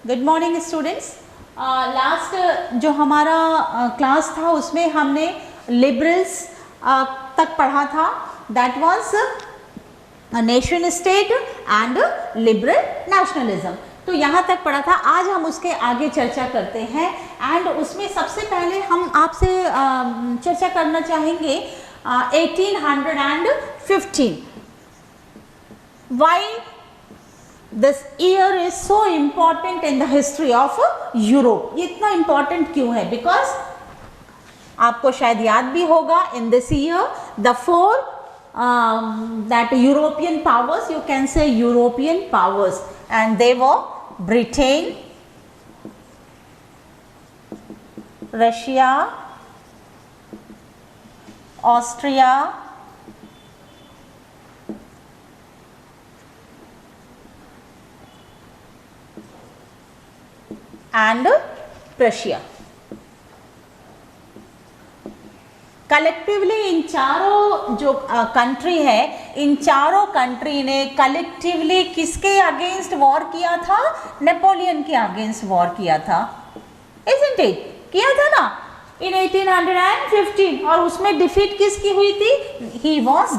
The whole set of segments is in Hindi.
Good morning students. लास्ट जो हमारा क्लास था उसमें हमने लिबरल्स तक पढ़ा था, that was nation state and liberal nationalism. तो यहाँ तक पढ़ा था। आज हम उसके आगे चर्चा करते हैं एंड उसमें सबसे पहले हम आपसे चर्चा करना चाहेंगे 1815। Why this year is so important in the history of Europe? ये इतना important क्यों है? Because आपको शायद याद भी होगा, in this year the four that European powers, you can say European powers, and they were Britain, Russia, Austria, and Prussia. Collectively इन चारों जो कंट्री है, इन चारों कंट्री ने कलेक्टिवली किसके अगेंस्ट वॉर किया था? नेपोलियन के अगेंस्ट वॉर किया था, isn't it? किया था ना इन 1815। और उसमें डिफीट किसकी हुई थी? ही वॉज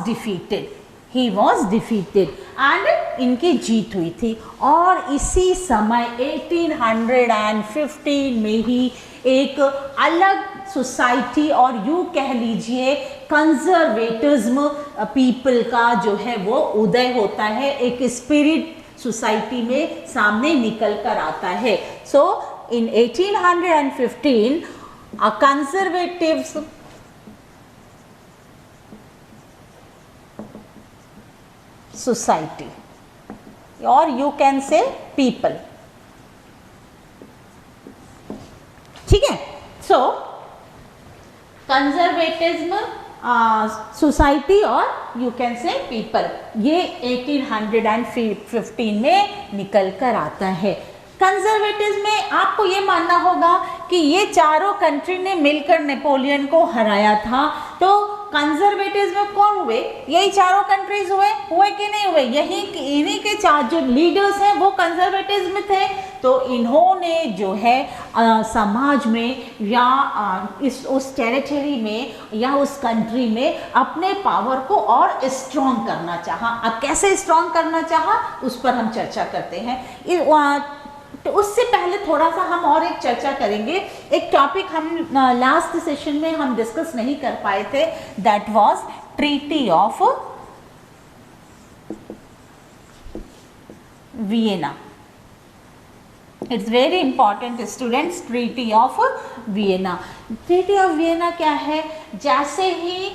डिफीटेड एंड इनकी जीत हुई थी। और इसी समय 1815 में ही एक अलग सोसाइटी और यूँ कह लीजिए कंजर्वेटिज्म पीपल का जो है वो उदय होता है, एक स्पिरिट सोसाइटी में सामने निकल कर आता है। सो इन 1815 conservatives society, or you can say people, ठीक है। सो कंजर्वेटिज्म सोसाइटी और यू कैन से पीपल, ये 1815 में निकल कर आता है। कंजर्वेटिज्म में आपको ये मानना होगा कि ये चारों कंट्री ने मिलकर नेपोलियन को हराया था। तो कंजर्वेटिज्म में कौन हुए? यही चारों कंट्रीज हुए कि नहीं हुए? यही इन्हीं के चार जो लीडर्स हैं वो कंजर्वेटिज्म में थे। तो इन्होंने जो है समाज में या उस टेरिटरी में या उस कंट्री में अपने पावर को और स्ट्रॉन्ग करना चाहा। अब कैसे स्ट्रॉन्ग करना चाहा उस पर हम चर्चा करते हैं। तो उससे पहले थोड़ा सा हम और एक चर्चा करेंगे। एक टॉपिक हम लास्ट सेशन में हम डिस्कस नहीं कर पाए थे, that was treaty of Vienna. It's very important students, treaty of Vienna. Treaty of Vienna क्या है? जैसे ही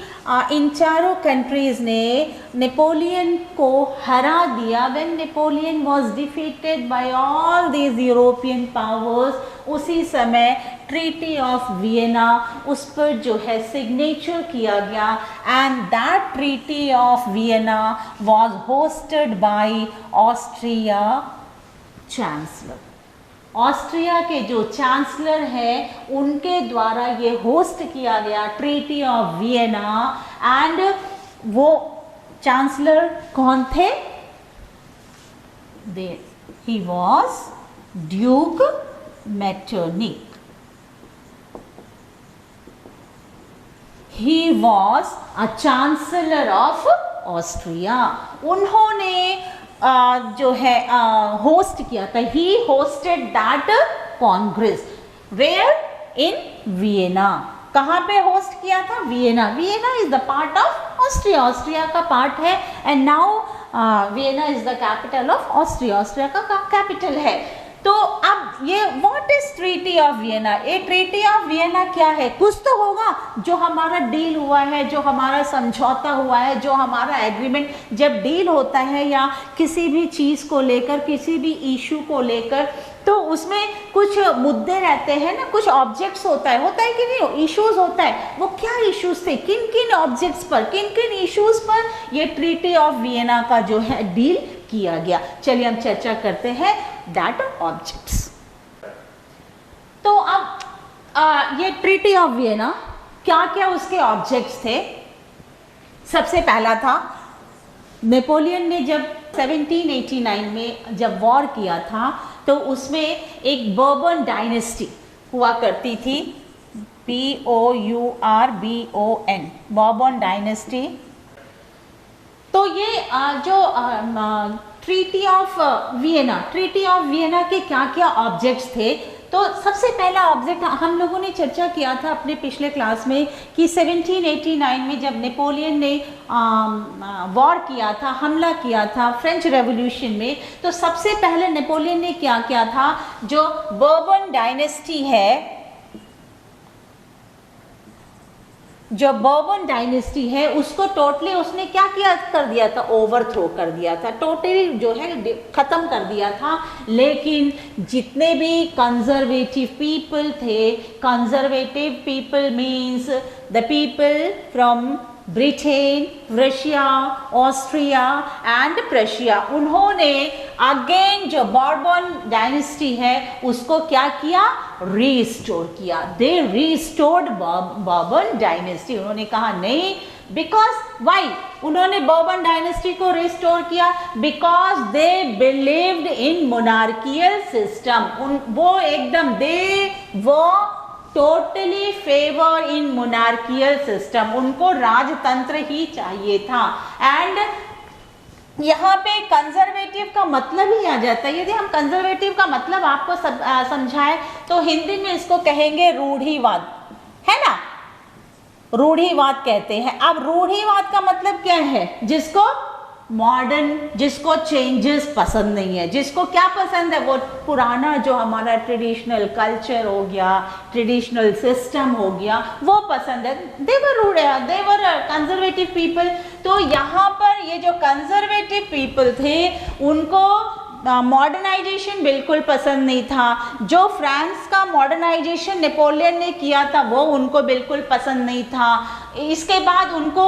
इन चारों कंट्रीज ने नेपोलियन को हरा दिया, when Napoleon was defeated by all these European powers, उसी समय ट्रीटी ऑफ वियना उस पर जो है सिग्नेचर किया गया and that treaty of Vienna was hosted by Austria chancellor. Austria के जो चांसलर हैं उनके द्वारा ये होस्ट किया गया ट्रीटी ऑफ वियना। एंड वो चांसलर कौन थे? He was Duke Metternich. He was a chancellor of Austria. उन्होंने जो है होस्ट किया था, he hosted that congress, where in Vienna. कहाँ पे होस्ट किया था? Vienna. Vienna is the part of Austria, Austria का पार्ट है। And now Vienna is the capital of Austria, Austria का कैपिटल है। तो अब ये what is treaty of Vienna? ये ट्रीटी ऑफ वियना क्या है? कुछ तो होगा जो हमारा डील हुआ है, जो हमारा समझौता हुआ है, जो हमारा एग्रीमेंट। जब डील होता है या किसी भी चीज़ को लेकर, किसी भी इशू को लेकर, तो उसमें कुछ मुद्दे रहते हैं ना, कुछ ऑब्जेक्ट्स होता है कि नहीं? इश्यूज होता है। वो क्या इश्यूज थे? किन किन ऑब्जेक्ट्स पर, किन किन इश्यूज पर ये ट्रीटी ऑफ वियना का जो है डील किया गया? चलिए हम चर्चा करते हैं दैट ऑब्जेक्ट्स। तो अब ये ट्रीटी ऑफ वियना, क्या क्या उसके ऑब्जेक्ट्स थे? सबसे पहला था नेपोलियन ने जब 1789 में जब वॉर किया था तो उसमें एक बर्बन डायनेस्टी हुआ करती थी, BOURBON, बर्बन डायनेस्टी। तो ये जो ट्रीटी ऑफ वियना के क्या क्या ऑब्जेक्ट्स थे, तो सबसे पहला ऑब्जेक्ट हम लोगों ने चर्चा किया था अपने पिछले क्लास में कि 1789 में जब नेपोलियन ने वॉर किया था, हमला किया था फ्रेंच रेवोल्यूशन में, तो सबसे पहले नेपोलियन ने क्या किया था, जो बर्बन डायनेस्टी है, जो बर्बन डायनेस्टी है उसको टोटली उसने क्या किया कर दिया था, ओवरथ्रो कर दिया था, टोटली जो है खत्म कर दिया था। लेकिन जितने भी कंजर्वेटिव पीपल थे, conservative people means the people from Britain, Russia, Austria and Prussia, उन्होंने अगेन जो बॉर्बन डायनेस्टी है उसको क्या किया, रीस्टोर किया। दे रीस्टोर्ड बॉर्बन डायनेस्टी। उन्होंने कहा नहीं, बिकॉज वाई उन्होंने बॉर्बन डायनेस्टी को रिस्टोर किया, because they believed in monarchial system. वो एकदम दे वो टोटली फेवर इन मोनार्कियल सिस्टम, उनको राजतंत्र ही चाहिए था। एंड यहाँ पे कंजर्वेटिव का मतलब ही आ जाता है। यदि हम कंजर्वेटिव का मतलब आपको समझाएं तो हिंदी में इसको कहेंगे रूढ़िवाद, है ना, रूढ़िवाद कहते हैं। अब रूढ़िवाद का मतलब क्या है, जिसको मॉडर्न, जिसको चेंजेस पसंद नहीं है, जिसको क्या पसंद है, वो पुराना जो हमारा ट्रेडिशनल कल्चर हो गया, ट्रेडिशनल सिस्टम हो गया, वो पसंद है। देवर कंजर्वेटिव पीपल। तो यहाँ पर ये जो कंजर्वेटिव पीपल थे उनको मॉडर्नाइजेशन बिल्कुल पसंद नहीं था। जो फ्रांस का मॉडर्नाइजेशन नेपोलियन ने किया था वो उनको बिल्कुल पसंद नहीं था। इसके बाद उनको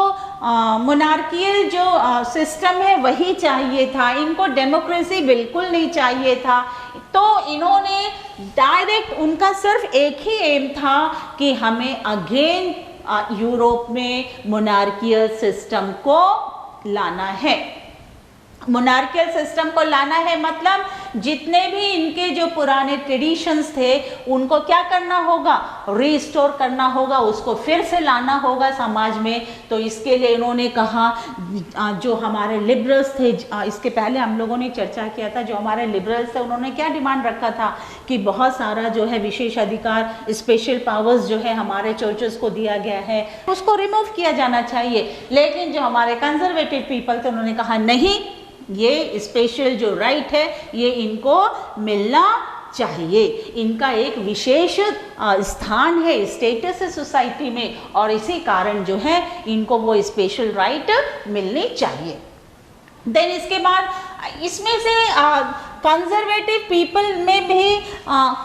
मोनार्कियल जो सिस्टम है वही चाहिए था, इनको डेमोक्रेसी बिल्कुल नहीं चाहिए था। तो इन्होंने डायरेक्ट, उनका सिर्फ एक ही एम था कि हमें अगेन यूरोप में मोनार्कियल सिस्टम को लाना है। मोनार्कियल सिस्टम को लाना है मतलब जितने भी इनके जो पुराने ट्रेडिशंस थे उनको क्या करना होगा, रिस्टोर करना होगा, उसको फिर से लाना होगा समाज में। तो इसके लिए इन्होंने कहा, जो हमारे लिबरल्स थे, इसके पहले हम लोगों ने चर्चा किया था, जो हमारे लिबरल्स थे उन्होंने क्या डिमांड रखा था कि बहुत सारा जो है विशेष अधिकार, स्पेशल पावर्स जो है हमारे चर्चेस को दिया गया है, उसको रिमूव किया जाना चाहिए। लेकिन जो हमारे कंजर्वेटिव पीपल थे उन्होंने कहा नहीं, ये स्पेशल जो राइट है ये इनको मिलना चाहिए, इनका एक विशेष स्थान है, स्टेटस है सोसाइटी में, और इसी कारण जो है इनको वो स्पेशल राइट मिलनी चाहिए। देन इसके बाद इसमें से कंजर्वेटिव पीपल में भी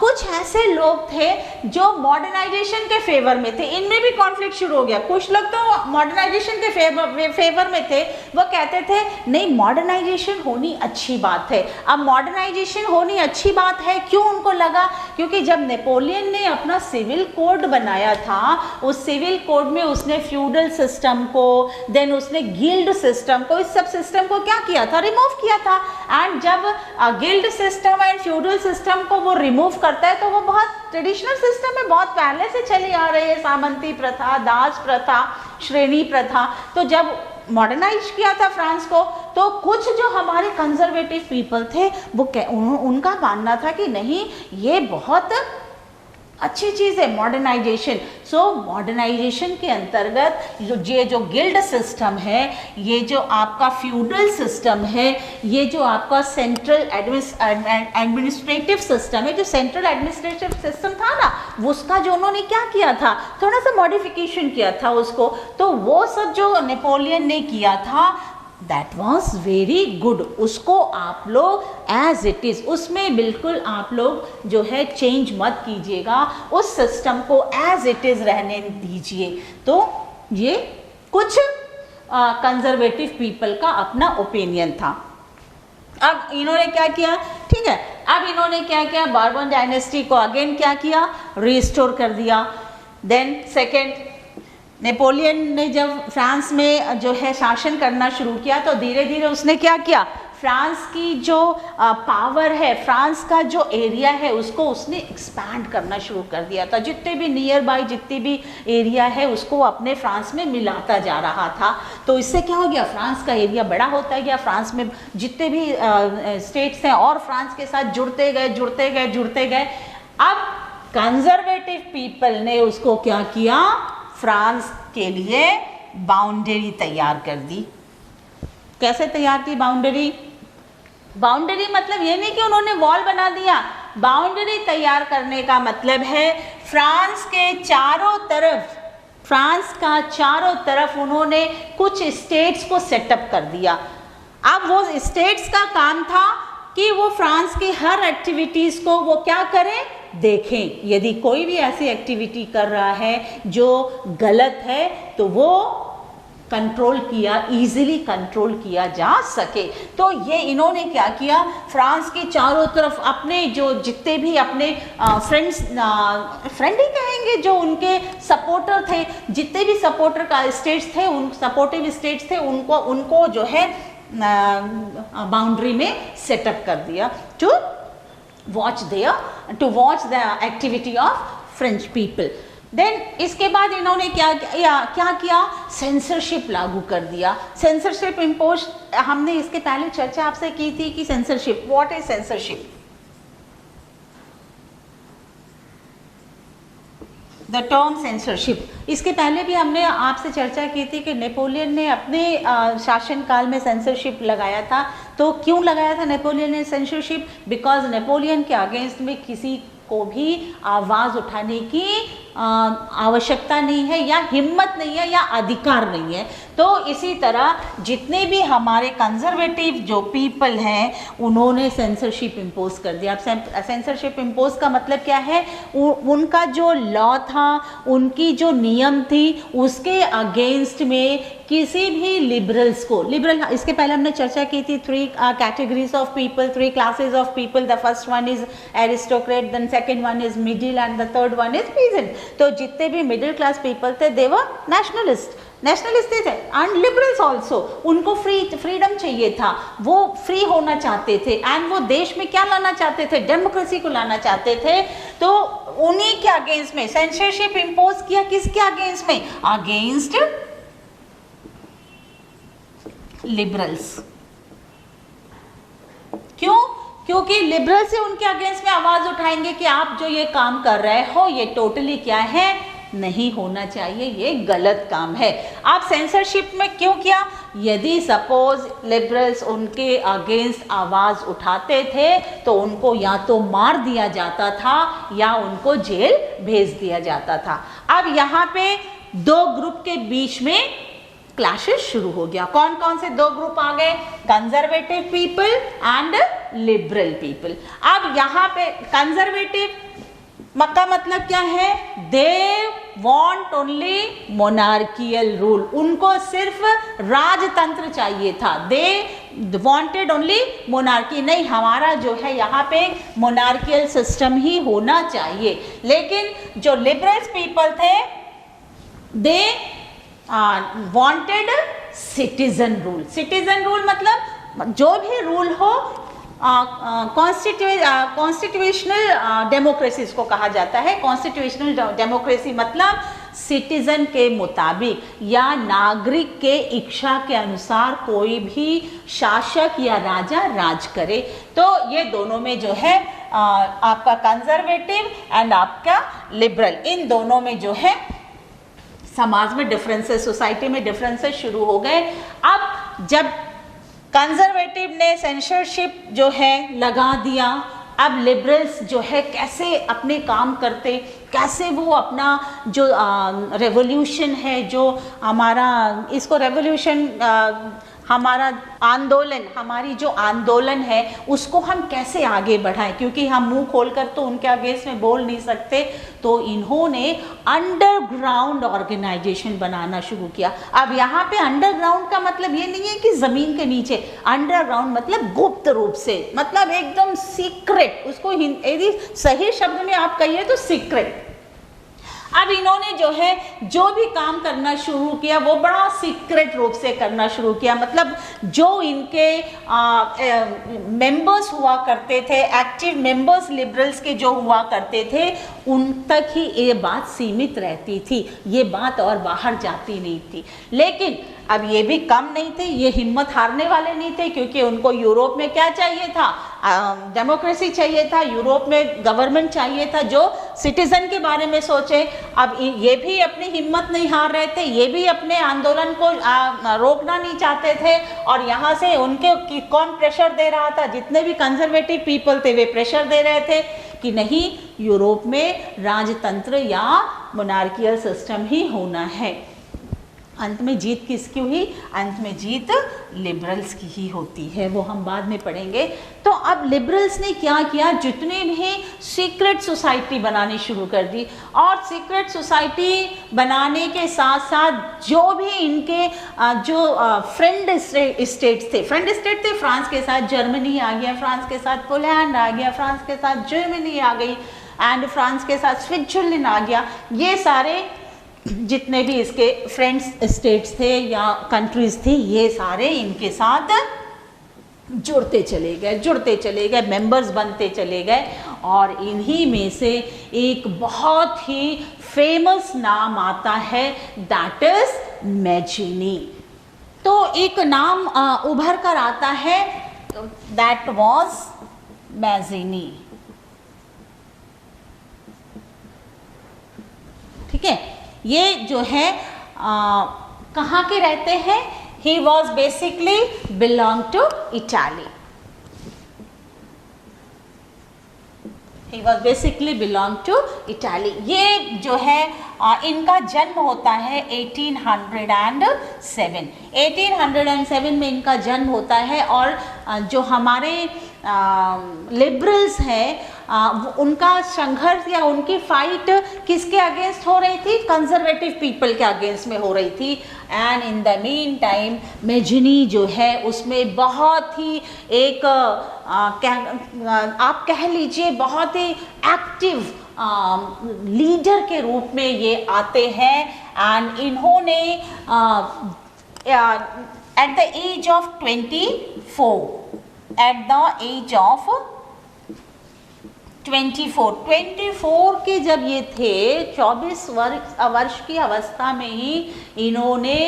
कुछ ऐसे लोग थे जो मॉडर्नाइजेशन के फेवर में थे। इनमें भी कॉन्फ्लिक्ट शुरू हो गया। कुछ लोग तो मॉडर्नाइजेशन के फेवर में थे, वो कहते थे नहीं, मॉडर्नाइजेशन होनी अच्छी बात है। अब मॉडर्नाइजेशन होनी अच्छी बात है क्यों उनको लगा, क्योंकि जब नेपोलियन ने अपना सिविल कोड बनाया था, उस सिविल कोड में उसने फ्यूडल सिस्टम को, देन उसने गिल्ड सिस्टम को, इस सब सिस्टम को क्या किया था, रिमूव किया था। एंड जब guild system and feudal system को वो रिमूव करता है तो वो बहुत ट्रेडिशनल सिस्टम है, बहुत पहले से चली आ रही है, सामंती प्रथा, दास प्रथा, श्रेणी प्रथा। तो जब मॉडर्नाइज किया था फ्रांस को, तो कुछ जो हमारे कंजर्वेटिव पीपल थे वो उनका मानना था कि नहीं, ये बहुत अच्छी चीज़ है मॉडर्नाइजेशन। सो मॉडर्नाइजेशन के अंतर्गत ये जो गिल्ड सिस्टम है, ये जो आपका फ्यूडल सिस्टम है, ये जो आपका सेंट्रल एडमिनिस्ट्रेटिव सिस्टम है, जो सेंट्रल एडमिनिस्ट्रेटिव सिस्टम था ना, उसका जो उन्होंने क्या किया था, थोड़ा सा मॉडिफिकेशन किया था उसको। तो वो सब जो नेपोलियन ने किया था, दैट वॉज वेरी गुड। उसको आप लोग एज इट इज़, उसमें बिल्कुल आप लोग जो है चेंज मत कीजिएगा, उस सिस्टम को एज इट इज़ रहने दीजिए। तो ये कुछ कंजर्वेटिव पीपल का अपना ओपिनियन था। अब इन्होंने क्या किया, ठीक है, अब इन्होंने क्या किया, बॉर्बन डायनेस्टी को अगेन क्या किया, रिस्टोर कर दिया। देन सेकेंड, नेपोलियन ने जब फ्रांस में जो है शासन करना शुरू किया तो धीरे धीरे उसने क्या किया, फ्रांस की जो पावर है, फ्रांस का जो एरिया है उसको उसने एक्सपैंड करना शुरू कर दिया था। जितने भी नियर बाय जितनी भी एरिया है उसको अपने फ्रांस में मिलाता जा रहा था। तो इससे क्या हो गया, फ्रांस का एरिया बड़ा होता गया, फ्रांस में जितने भी स्टेट्स हैं और फ्रांस के साथ जुड़ते गए। अब कंजर्वेटिव पीपल ने उसको क्या किया, फ्रांस के लिए बाउंड्री तैयार कर दी। कैसे तैयार की बाउंड्री? बाउंड्री मतलब ये नहीं कि उन्होंने वॉल बना दिया। बाउंड्री तैयार करने का मतलब है फ्रांस के चारों तरफ, फ्रांस का चारों तरफ उन्होंने कुछ स्टेट्स को सेटअप कर दिया। अब वो स्टेट्स का काम था कि वो फ्रांस की हर एक्टिविटीज को वो क्या करें, देखें। यदि कोई भी ऐसी एक्टिविटी कर रहा है जो गलत है तो वो कंट्रोल किया, इजीली कंट्रोल किया जा सके। तो ये इन्होंने क्या किया, फ्रांस के चारों तरफ अपने जो जितने भी अपने फ्रेंड ही कहेंगे, जो उनके सपोर्टर थे, जितने भी सपोर्टर का स्टेट्स थे, उन सपोर्टिव स्टेट्स थे, उनको जो है बाउंड्री में सेटअप कर दिया to watch the activity of French people. Then इसके बाद इन्होंने क्या किया, सेंसरशिप लागू कर दिया। सेंसरशिप इम्पोज, हमने इसके पहले चर्चा आपसे की थी कि censorship, what is censorship? The term censorship, इसके पहले भी हमने आपसे चर्चा की थी कि नेपोलियन ने अपने शासनकाल में सेंसरशिप लगाया था। तो क्यों लगाया था नेपोलियन ने सेंसरशिप? बिकॉज नेपोलियन के अगेंस्ट में किसी को भी आवाज़ उठाने की आवश्यकता नहीं है, या हिम्मत नहीं है, या अधिकार नहीं है। तो इसी तरह जितने भी हमारे कंजर्वेटिव जो पीपल हैं उन्होंने सेंसरशिप इम्पोज कर दिया। अब सेंसरशिप इम्पोज का मतलब क्या है, उनका जो लॉ था, उनकी जो नियम थी, उसके अगेंस्ट में किसी भी लिबरल्स को, लिबरल, इसके पहले हमने चर्चा की थी 3 categories of people, 3 classes of people. The first one is aristocrat, then second one is middle and the third one is peasant. तो जितने भी मिडिल क्लास पीपल थे दे वर नेशनलिस्ट थे, एंड लिबरल्स ऑल्सो। उनको फ्रीडम चाहिए था, वो फ्री होना चाहते थे, एंड वो देश में क्या लाना चाहते थे, डेमोक्रेसी को लाना चाहते थे। तो उन्हीं के अगेंस्ट में सेंसरशिप इम्पोज किया। किसके अगेंस्ट में? Against liberals. क्यों? क्योंकि लिबरल से उनके अगेंस्ट में आवाज उठाएंगे कि आप जो ये काम कर रहे हो ये टोटली क्या है, नहीं होना चाहिए, ये गलत काम है। आप सेंसरशिप में क्यों किया? यदि सपोज लिबरल्स उनके अगेंस्ट आवाज उठाते थे तो उनको या तो मार दिया जाता था या उनको जेल भेज दिया जाता था। अब यहाँ पे 2 ग्रुप के बीच में क्लैशेस शुरू हो गया। कौन कौन से 2 ग्रुप आ गए? Conservative people and liberal people. अब यहाँ पे कंजर्वेटिव का मतलब क्या है? They want only monarchial rule, उनको सिर्फ राजतंत्र चाहिए था। दे वॉन्टेड ओनली मोनार्की, नहीं हमारा जो है यहाँ पे मोनार्कियल सिस्टम ही होना चाहिए। लेकिन जो लिबरल्स पीपल थे they wanted citizen rule. Citizen rule मतलब जो भी रूल हो, कॉन्स्टिट्यूशनल डेमोक्रेसी इसको कहा जाता है। कॉन्स्टिट्यूशनल डेमोक्रेसी मतलब सिटीजन के मुताबिक या नागरिक के इच्छा के अनुसार कोई भी शासक या राजा राज करे। तो ये दोनों में जो है आपका कंजर्वेटिव एंड आपका लिबरल, इन दोनों में जो है समाज में डिफरेंसेस, सोसाइटी में डिफरेंसेस शुरू हो गए। अब जब कंजर्वेटिव ने सेंसरशिप जो है लगा दिया, अब लिबरल्स जो है कैसे अपने काम करते, कैसे वो अपना जो रेवोल्यूशन है, जो हमारा इसको रेवोल्यूशन हमारा आंदोलन, हमारी जो आंदोलन है उसको हम कैसे आगे बढ़ाएं, क्योंकि हम मुंह खोलकर तो उनके अगेंस्ट में बोल नहीं सकते। तो इन्होंने अंडरग्राउंड ऑर्गेनाइजेशन बनाना शुरू किया। अब यहाँ पे अंडरग्राउंड का मतलब ये नहीं है कि जमीन के नीचे, अंडरग्राउंड मतलब गुप्त रूप से, मतलब एकदम सीक्रेट। उसको यदि सही शब्द में आप कहिए तो सीक्रेट। अब इन्होंने जो है जो भी काम करना शुरू किया वो बड़ा सीक्रेट रूप से करना शुरू किया, मतलब जो इनके मेंबर्स हुआ करते थे, एक्टिव मेंबर्स लिबरल्स के जो हुआ करते थे, उन तक ही ये बात सीमित रहती थी, ये बात और बाहर जाती नहीं थी। लेकिन अब ये भी कम नहीं थे, ये हिम्मत हारने वाले नहीं थे, क्योंकि उनको यूरोप में क्या चाहिए था, डेमोक्रेसी चाहिए था, यूरोप में गवर्नमेंट चाहिए था जो सिटीजन के बारे में सोचे। अब ये भी अपनी हिम्मत नहीं हार रहे थे, ये भी अपने आंदोलन को रोकना नहीं चाहते थे, और यहाँ से उनके कौन प्रेशर दे रहा था, जितने भी कंजर्वेटिव पीपल थे वे प्रेशर दे रहे थे कि नहीं, यूरोप में राजतंत्र या मोनार्कियल सिस्टम ही होना है। अंत में जीत किसकी हुई? अंत में जीत लिबरल्स की ही होती है, वो हम बाद में पढ़ेंगे। तो अब लिबरल्स ने क्या किया, जितने भी सीक्रेट सोसाइटी बनानी शुरू कर दी, और सीक्रेट सोसाइटी बनाने के साथ साथ जो भी इनके जो फ्रेंड स्टेट्स थे, फ्रांस के साथ जर्मनी आ गया, फ्रांस के साथ पोलैंड आ गया, फ्रांस के साथ जर्मनी आ गई, एंड फ्रांस के साथ स्विट्जरलैंड आ गया, ये सारे जितने भी इसके फ्रेंड्स स्टेट्स थे या कंट्रीज थी, ये सारे इनके साथ जुड़ते चले गए, मेंबर्स बनते चले गए, और इन्हीं में से एक बहुत ही फेमस नाम आता है, दैट इज मैजिनी। तो एक नाम उभर कर आता है, दैट वाज मैजिनी। ठीक है, ये जो है कहाँ के रहते हैं? He was basically belong to Italy. He was basically belong to Italy. ये जो है इनका जन्म होता है 1807। 1807 में इनका जन्म होता है, और जो हमारे लिबरल्स हैं उनका संघर्ष या उनकी फाइट किसके अगेंस्ट हो रही थी? कंजर्वेटिव पीपल के अगेंस्ट में हो रही थी। And in the mean time Mazzini जो है उसमें बहुत ही एक आप कह लीजिए बहुत ही एक्टिव लीडर के रूप में ये आते हैं। एंड इन्होंने एट द एज ऑफ 24 के जब ये थे, 24 वर्ष की अवस्था में ही इन्होंने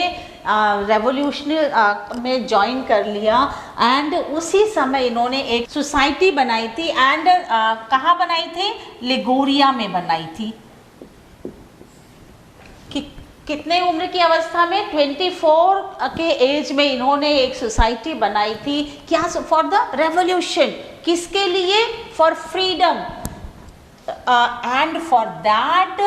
रेवोल्यूशन में ज्वाइन कर लिया। एंड उसी समय इन्होंने एक सोसाइटी बनाई थी, एंड कहाँ बनाई थी? लिगोरिया में बनाई थी। कितने उम्र की अवस्था में? 24 के एज में इन्होंने एक सोसाइटी बनाई थी। क्या? For the revolution. किसके लिए? For freedom. And for that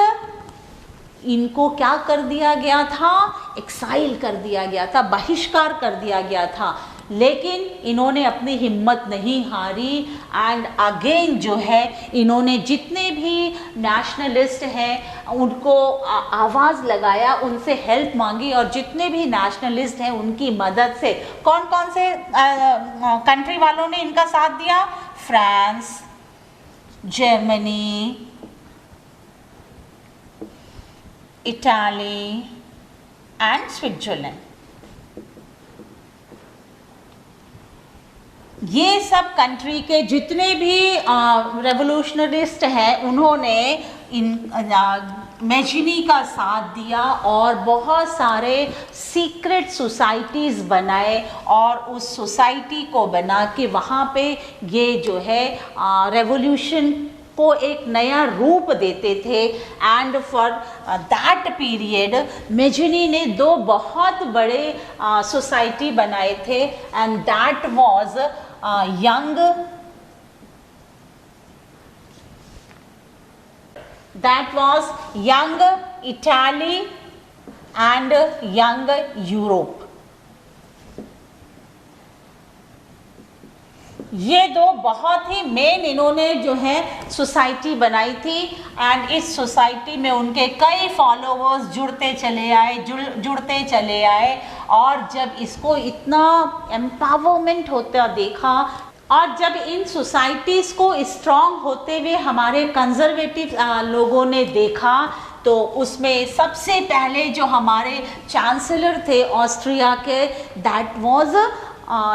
इनको क्या कर दिया गया था? एक्साइल कर दिया गया था, बहिष्कार कर दिया गया था। लेकिन इन्होंने अपनी हिम्मत नहीं हारी, एंड अगेन जो है इन्होंने जितने भी नेशनलिस्ट हैं उनको आवाज़ लगाया, उनसे हेल्प मांगी, और जितने भी नेशनलिस्ट हैं उनकी मदद से कौन कौन से कंट्री वालों ने इनका साथ दिया? France, Germany, Italy and Switzerland. ये सब कंट्री के जितने भी रेवोल्यूशनरिस्ट हैं उन्होंने मैजिनी का साथ दिया, और बहुत सारे सीक्रेट सोसाइटीज़ बनाए, और उस सोसाइटी को बना के वहाँ पे ये जो है रेवोल्यूशन को एक नया रूप देते थे। And for that period Mazzini ने 2 बहुत बड़े सोसाइटी बनाए थे, and that was young Italy and young Europe. ये 2 बहुत ही मेन इन्होंने जो है सोसाइटी बनाई थी, एंड इस सोसाइटी में उनके कई फॉलोअर्स जुड़ते चले आए, और जब इसको इतना एम्पावरमेंट होता देखा, और जब इन सोसाइटीज़ को स्ट्रॉन्ग होते हुए हमारे कंजर्वेटिव लोगों ने देखा, तो उसमें सबसे पहले जो हमारे चांसलर थे ऑस्ट्रिया के, that was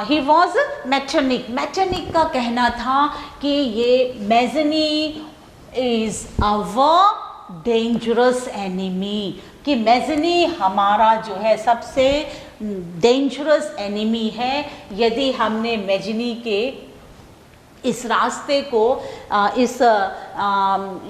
he was Metternich. Metternich का कहना था कि ये मेज़नी इज़ अवर डेंजरस एनिमी, कि मेज़नी हमारा जो है सबसे डेंजरस एनिमी है। यदि हमने मेज़नी के इस रास्ते को, इस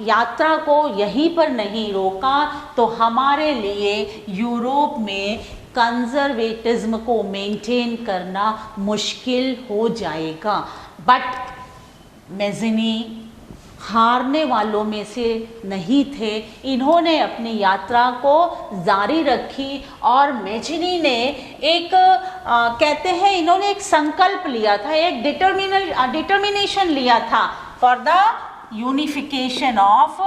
यात्रा को यहीं पर नहीं रोका तो हमारे लिए यूरोप में कंजर्वेटिज्म को मेंटेन करना मुश्किल हो जाएगा। बट मेज़नी हारने वालों में से नहीं थे, इन्होंने अपनी यात्रा को जारी रखी और मेज़नी ने एक कहते हैं इन्होंने एक संकल्प लिया था, एक डिटर्मिनेशन लिया था for the unification of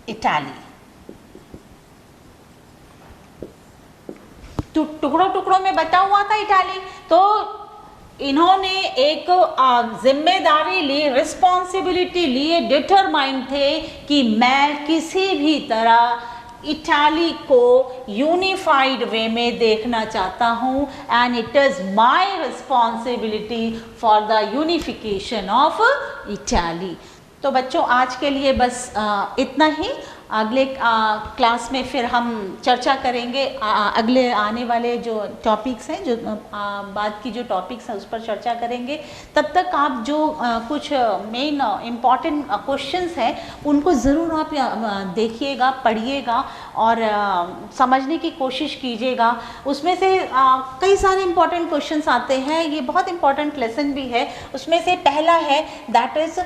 Italy. टुकड़ों टुकड़ों में बटा हुआ था इटाली, तो इन्होंने एक जिम्मेदारी ली, रिस्पॉन्सिबिलिटी लिए, डिटरमाइन थे कि मैं किसी भी तरह इटाली को यूनिफाइड वे में देखना चाहता हूँ, and it is my responsibility for the unification of Italy. तो बच्चों आज के लिए बस इतना ही। अगले क्लास में फिर हम चर्चा करेंगे अगले आने वाले जो टॉपिक्स हैं, जो बाद की जो टॉपिक्स हैं उस पर चर्चा करेंगे। तब तक आप जो कुछ मेन इम्पॉर्टेंट क्वेश्चंस हैं उनको ज़रूर आप देखिएगा, पढ़िएगा और समझने की कोशिश कीजिएगा। उसमें से कई सारे इम्पॉर्टेंट क्वेश्चंस आते हैं, ये बहुत इम्पॉर्टेंट लेसन भी है। उसमें से पहला है दैट इज़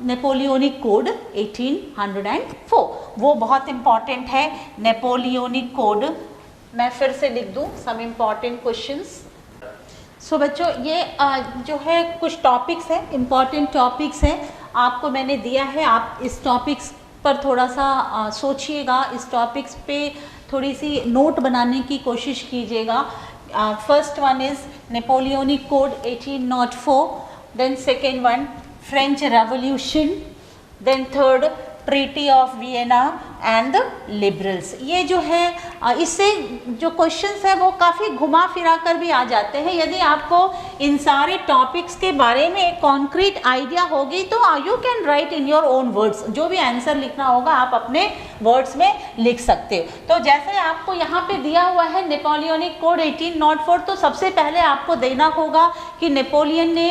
नेपोलियनिक कोड 1804, वो बहुत इम्पॉर्टेंट है। नेपोलियनिक कोड मैं फिर से लिख दूं, सम इम्पॉर्टेंट क्वेश्चंस। सो बच्चों ये जो है कुछ टॉपिक्स हैं, इम्पॉर्टेंट टॉपिक्स हैं, आपको मैंने दिया है। आप इस टॉपिक्स पर थोड़ा सा सोचिएगा, इस टॉपिक्स पे थोड़ी सी नोट बनाने की कोशिश कीजिएगा। First one is Napoleonic code 1804, then second one French revolution, then third treaty of Vienna and the liberals. ये जो है इससे जो क्वेश्चंस है वो काफ़ी घुमा फिरा कर भी आ जाते हैं। यदि आपको इन सारे टॉपिक्स के बारे में एक कॉन्क्रीट आइडिया होगी तो you can write in your own words, जो भी आंसर लिखना होगा आप अपने वर्ड्स में लिख सकते हो। तो जैसे आपको यहाँ पे दिया हुआ है नेपोलियनिक कोड 1804, तो सबसे पहले आपको देना होगा कि नेपोलियन ने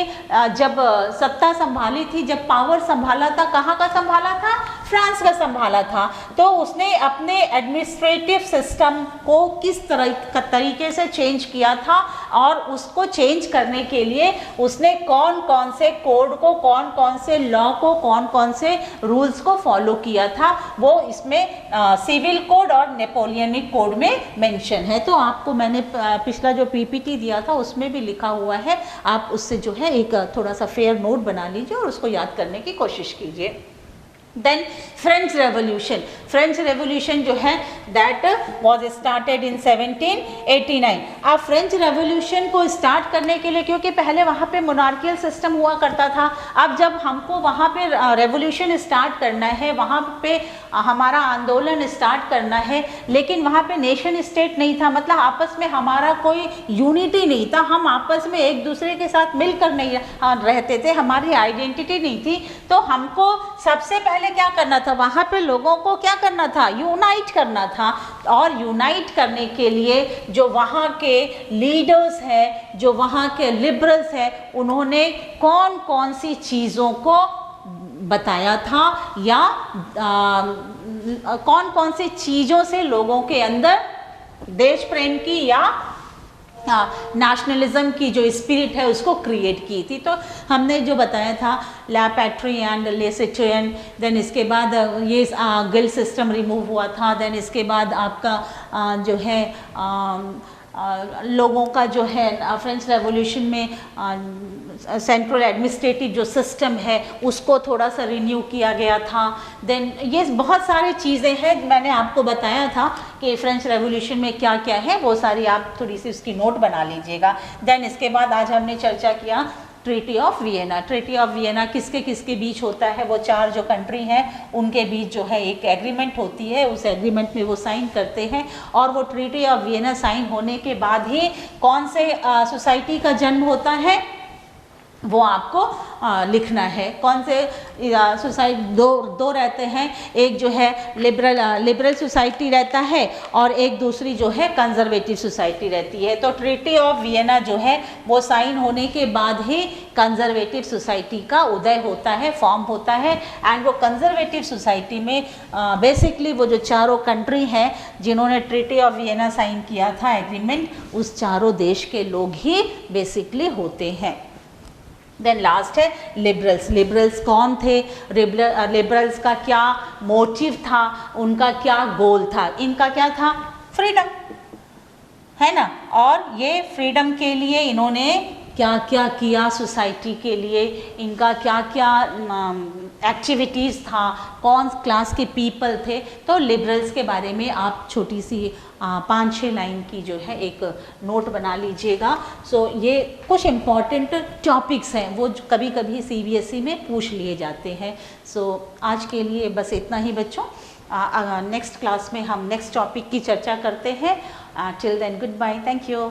जब सत्ता संभाली थी, जब पावर संभाला था, कहाँ का संभाला था? फ्रांस का संभाला था। तो उसने अपने एडमिनिस्ट्रेटिव सिस्टम को किस तरीके से चेंज किया था और उसको चेंज करने के लिए उसने कौन कौन से कोड को, कौन कौन से लॉ को, कौन कौन से रूल्स को फॉलो किया था, वो इसमें सिविल कोड और नेपोलियनिक कोड में मेंशन है। तो आपको मैंने पिछला जो पीपीटी दिया था उसमें भी लिखा हुआ है, आप उससे जो है एक थोड़ा सा फेयर नोट बना लीजिए और उसको याद करने की कोशिश कीजिए। Then French revolution, French revolution जो है दैट वॉज स्टार्टेड इन 1789। अब फ्रेंच रेवोल्यूशन को स्टार्ट करने के लिए, क्योंकि पहले वहाँ पे मोनार्कियल सिस्टम हुआ करता था, अब जब हमको वहाँ पे रेवोल्यूशन स्टार्ट करना है, वहाँ पे हमारा आंदोलन स्टार्ट करना है, लेकिन वहाँ पे नेशन स्टेट नहीं था, मतलब आपस में हमारा कोई यूनिटी नहीं था, हम आपस में एक दूसरे के साथ मिलकर नहीं रहते थे, हमारी आइडेंटिटी नहीं थी। तो हमको सबसे पहले क्या करना था, वहाँ पे लोगों को क्या करना था? यूनाइट करना था। और यूनाइट करने के लिए जो वहाँ के लीडर्स हैं, जो वहाँ के लिबरल्स हैं, उन्होंने कौन कौन सी चीज़ों को बताया था या कौन कौन सी चीज़ों से लोगों के अंदर देश प्रेम की या नेशनलिज्म की जो स्पिरिट है उसको क्रिएट की थी। तो हमने जो बताया था ला पैट्री एंड ले सिटिजन, देन इसके बाद ये गिल्ड सिस्टम रिमूव हुआ था, देन इसके बाद आपका जो है लोगों का जो है फ्रेंच रेवोल्यूशन में सेंट्रल एडमिनिस्ट्रेटिव जो सिस्टम है उसको थोड़ा सा रिन्यू किया गया था। देन ये बहुत सारी चीज़ें हैं, मैंने आपको बताया था कि फ्रेंच रेवोल्यूशन में क्या क्या है, वो सारी आप थोड़ी सी उसकी नोट बना लीजिएगा। देन इसके बाद आज हमने चर्चा किया treaty of Vienna. Treaty of Vienna किसके किसके बीच होता है? वो 4 जो कंट्री हैं उनके बीच जो है एक एग्रीमेंट होती है, उस एग्रीमेंट में वो साइन करते हैं और वो ट्रीटी ऑफ वियना साइन होने के बाद ही कौन से सोसाइटी का जन्म होता है वो आपको लिखना है। कौन से सोसाइटी दो रहते हैं, एक जो है लिबरल सोसाइटी रहता है और एक दूसरी जो है कंजर्वेटिव सोसाइटी रहती है। तो ट्रीटी ऑफ वियना जो है वो साइन होने के बाद ही कंजर्वेटिव सोसाइटी का उदय होता है, फॉर्म होता है। एंड वो कंजर्वेटिव सोसाइटी में बेसिकली वो जो चारों कंट्री हैं जिन्होंने ट्रीटी ऑफ वियना साइन किया था एग्रीमेंट, उस चारों देश के लोग ही बेसिकली होते हैं। देन लास्ट है लिबरल्स। लिबरल्स कौन थे? लिबरल्स का क्या मोटिव था, उनका क्या गोल था? इनका क्या था? फ्रीडम, है ना। और ये फ्रीडम के लिए इन्होंने क्या क्या किया सोसाइटी के लिए, इनका क्या क्या एक्टिविटीज़ था, कौन क्लास के पीपल थे। तो लिबरल्स के बारे में आप छोटी सी 5-6 लाइन की जो है एक नोट बना लीजिएगा। सो ये कुछ इम्पॉर्टेंट टॉपिक्स हैं, वो कभी कभी CBSE में पूछ लिए जाते हैं। सो आज के लिए बस इतना ही बच्चों। नेक्स्ट क्लास में हम नेक्स्ट टॉपिक की चर्चा करते हैं। Till then goodbye, thank you.